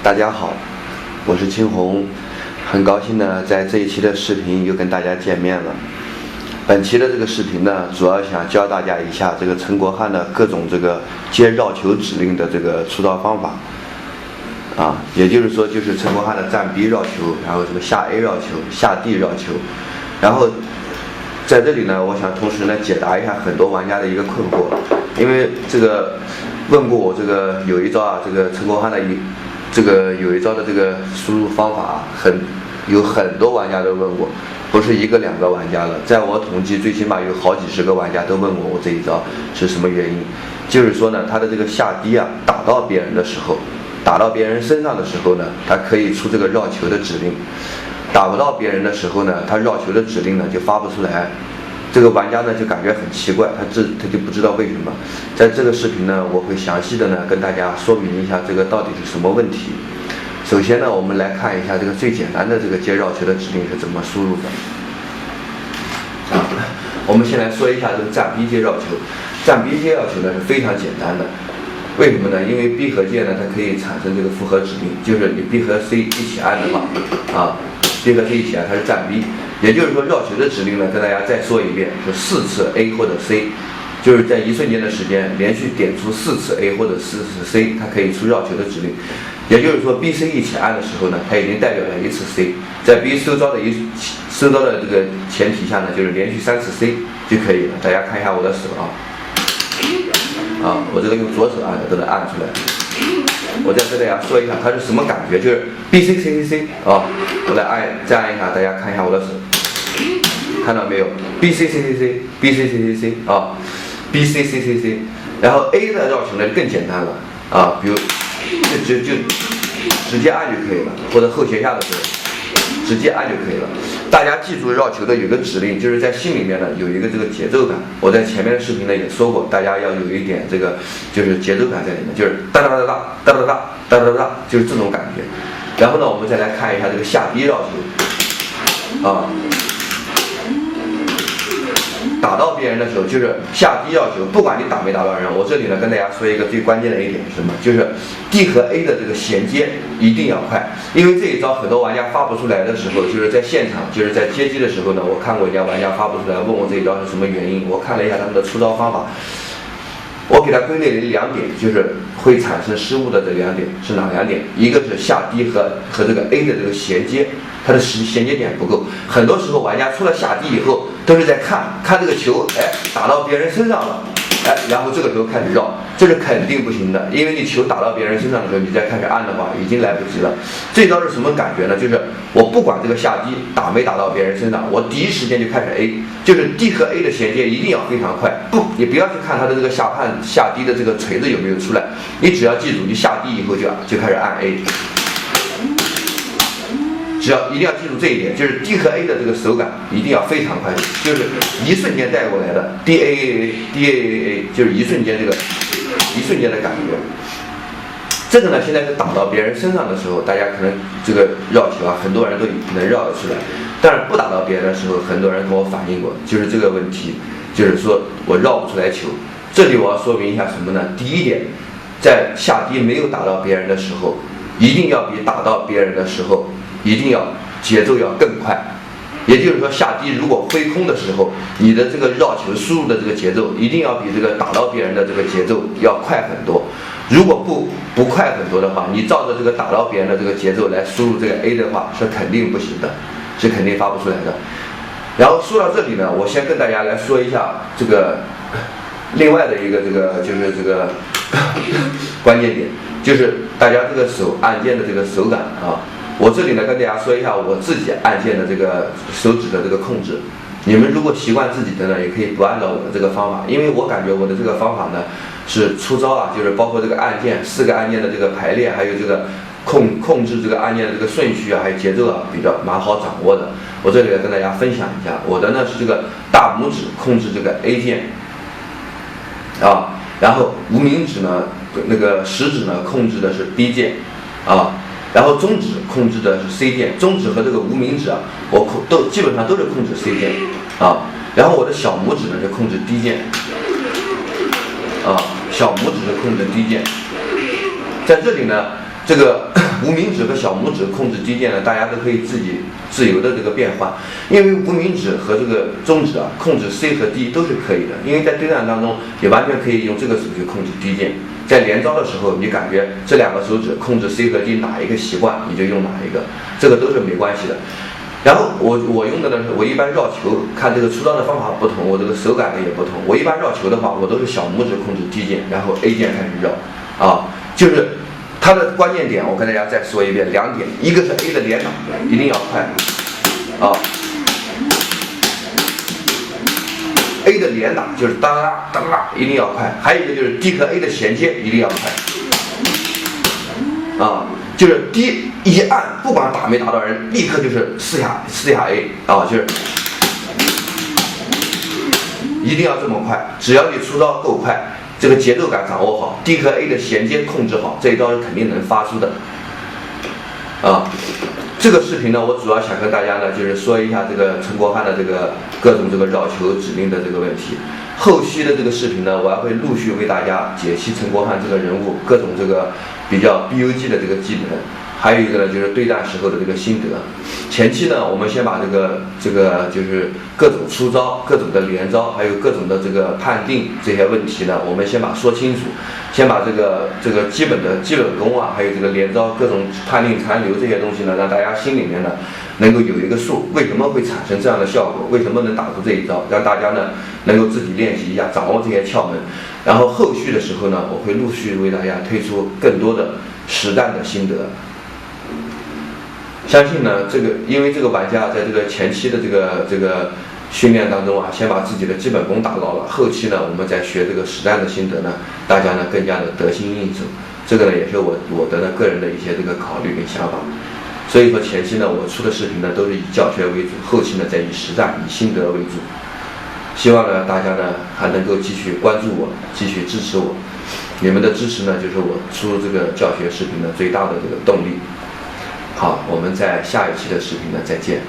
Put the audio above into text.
大家好，我是青红，很高兴呢在这一期的视频又跟大家见面了。本期的这个视频呢，主要想教大家一下这个陈国汉的各种这个接绕球指令的这个出招方法。也就是说，就是陈国汉的站 B 绕球，然后这个下 A 绕球，下 D 绕球，然后在这里呢，我想同时呢解答一下很多玩家的一个困惑，因为这个问过我这个有一招这个陈国汉的有一招的这个输入方法有很多玩家都问过，不是一个两个玩家了，在我统计最起码有好几十个玩家都问过我这一招是什么原因，就是说呢，他的这个下低打到别人的时候，打到别人身上的时候呢，他可以出这个绕球的指令，打不到别人的时候呢，他绕球的指令呢就发不出来。这个玩家呢就感觉很奇怪，他就不知道为什么。在这个视频呢，我会详细的呢跟大家说明一下这个到底是什么问题。首先呢，我们来看一下这个最简单的这个接绕球的指令是怎么输入的。我们先来说一下这个站 B 接绕球。站 B 接绕球呢是非常简单的，为什么呢？因为 B 和键呢它可以产生这个复合指令，就是你 B 和 C 一起按的话，B 和 C 一起按它是站 B。也就是说，绕球的指令呢，跟大家再说一遍，是4次 A 或者 C， 就是在一瞬间的时间连续点出4次 A 或者4次 C， 它可以出绕球的指令。也就是说 ，B、C 一起按的时候呢，它已经代表了1次 C， 在 B 收招的这个前提下呢，就是连续3次 C 就可以了。大家看一下我的手我这个用左手按的都能按出来。我再跟大家说一下它是什么感觉，就是 B C C C C 我来再按一下，大家看一下我的手，看到没有 ？B C C C C B C C C C B C C C C， 然后 A 的绕球呢更简单了比如就直接按就可以了，或者后斜下的时候直接按就可以了。大家记住绕球的有个指令，就是在心里面呢有一个这个节奏感。我在前面的视频呢也说过，大家要有一点这个就是节奏感在里面，就是哒哒哒哒哒哒哒哒哒哒，就是这种感觉。然后呢，我们再来看一下这个下低绕球打到别人的时候，就是下低绕球，不管你打没打到人，我这里呢跟大家说一个最关键的一点是什么，就是 D 和 A 的这个衔接一定要快，因为这一招很多玩家发不出来的时候，就是在现场，就是在接机的时候呢，我看过人家玩家发不出来，问我这一招是什么原因，我看了一下他们的出招方法，我给它归类为2点，就是会产生失误的这2点是哪2点？一个是下低和这个 A 的这个衔接，它的衔接点不够。很多时候玩家出了下低以后，都是在看这个球，打到别人身上了，然后这个时候开始绕，这是肯定不行的，因为你球打到别人身上的时候，你再开始按的话，已经来不及了。这招是什么感觉呢？就是我不管这个下低打没打到别人身上，我第一时间就开始 A， 就是 D 和 A 的衔接一定要非常快。你不要去看它的这个下低的这个锤子有没有出来，你只要记住，你下低以后就开始按 A。一定要记住这一点，就是 D 和 A 的这个手感一定要非常快，就是一瞬间带过来的 D A A， 就是一瞬间的感觉。这个呢，现在是打到别人身上的时候，大家可能这个绕球很多人都能绕得出来，但是不打到别人的时候，很多人跟我反映过，就是这个问题，就是说我绕不出来球。这里我要说明一下什么呢？第一点，在下低没有打到别人的时候，一定要比打到别人的时候一定要节奏要更快，也就是说下低如果挥空的时候，你的这个绕球输入的这个节奏一定要比这个打到别人的这个节奏要快很多。如果不快很多的话，你照着这个打到别人的这个节奏来输入这个 A 的话，是肯定不行的，是肯定发不出来的。然后说到这里呢，我先跟大家来说一下这个另外的一个就是这个关键点，就是大家这个手按键的这个手感我这里呢跟大家说一下我自己按键的这个手指的这个控制。你们如果习惯自己的呢，也可以不按照我的这个方法，因为我感觉我的这个方法呢是出招就是包括这个按键4个按键的这个排列，还有这个控制这个按键的这个顺序还有节奏比较蛮好掌握的。我这里来跟大家分享一下，我的呢是这个大拇指控制这个 A 键然后无名指呢那个食指呢控制的是 B 键然后中指控制的是 C 键，中指和这个无名指我基本上都是控制 C 键然后我的小拇指呢就控制 D 键小拇指是控制 D 键。在这里呢这个无名指和小拇指控制低键呢，大家都可以自己自由的这个变换，因为无名指和这个中指啊，控制 C 和 D 都是可以的，因为在对战当中也完全可以用这个手去控制低键，在连招的时候，你感觉这两个手指控制 C 和 D 哪一个习惯，你就用哪一个，这个都是没关系的。然后我用的呢是，我一般绕球，看这个出招的方法不同，我这个手感呢也不同。我一般绕球的话，我都是小拇指控制低键，然后 A 键开始绕，就是它的关键点，我跟大家再说一遍，两点，一个是 A 的连打一定要快，A 的连打就是当啦当啦一定要快，还有一个就是 D 和 A 的衔接一定要快，就是 D 一按，不管打没打到人，立刻就是四下 A 就是一定要这么快，只要你出招够快，这个节奏感掌握好 ，D 和 A 的衔接控制好，这一招是肯定能发出的。这个视频呢，我主要想跟大家呢，就是说一下这个陈国汉的这个各种这个绕球指令的这个问题。后期的这个视频呢，我还会陆续为大家解析陈国汉这个人物各种这个比较 BUG 的这个技能，还有一个呢就是对战时候的这个心得。前期呢，我们先把这个就是各种出招、各种的连招，还有各种的这个判定这些问题呢，我们先把说清楚，先把这个基本功啊，还有这个连招、各种判定残留这些东西呢，让大家心里面呢能够有一个数，为什么会产生这样的效果，为什么能打出这一招，让大家呢能够自己练习一下，掌握这些窍门。然后后续的时候呢，我会陆续为大家推出更多的实战的心得。相信呢，因为这个玩家在这个前期的这个训练当中啊，先把自己的基本功打牢了，后期呢，我们再学这个实战的心得呢，大家呢更加的得心应手。这个呢，也是我的呢个人的一些这个考虑跟想法。所以说前期呢，我出的视频呢都是以教学为主，后期呢再以实战、以心得为主。希望呢大家呢还能够继续关注我，继续支持我。你们的支持呢，就是我出这个教学视频的最大的这个动力。好，我们在下一期的视频呢再见。